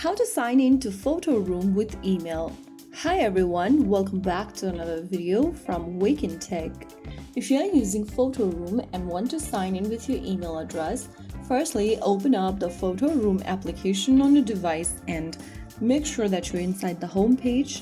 How to sign in to PhotoRoom with email. Hi everyone, welcome back to another video from Wake&Tech. If you are using PhotoRoom and want to sign in with your email address, firstly open up the PhotoRoom application on your device and make sure that you're inside the home page.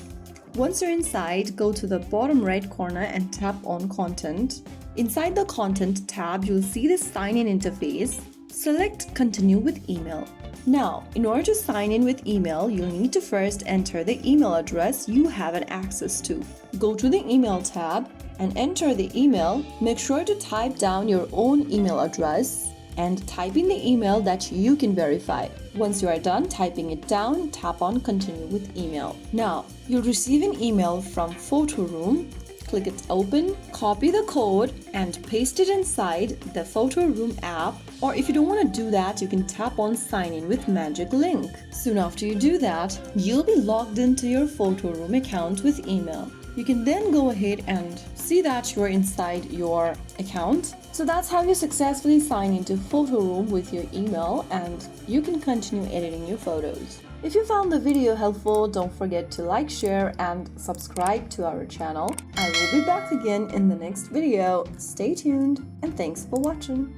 Once you're inside, go to the bottom right corner and tap on Content. Inside the Content tab, you'll see the sign in interface. Select Continue with Email. Now, in order to sign in with email, you'll need to first enter the email address you have an access to. Go to the Email tab and enter the email. Make sure to type down your own email address and type in the email that you can verify. Once you are done typing it down, tap on Continue with Email. Now, you'll receive an email from PhotoRoom. Click it open, copy the code and paste it inside the PhotoRoom app, or if you don't want to do that, you can tap on Sign in with Magic Link. Soon after you do that, you'll be logged into your PhotoRoom account with email. You can then go ahead and see that you're inside your account. So that's how you successfully sign into PhotoRoom with your email, and you can continue editing your photos. If you found the video helpful, don't forget to like, share and subscribe to our channel. I will be back again in the next video. Stay tuned and thanks for watching.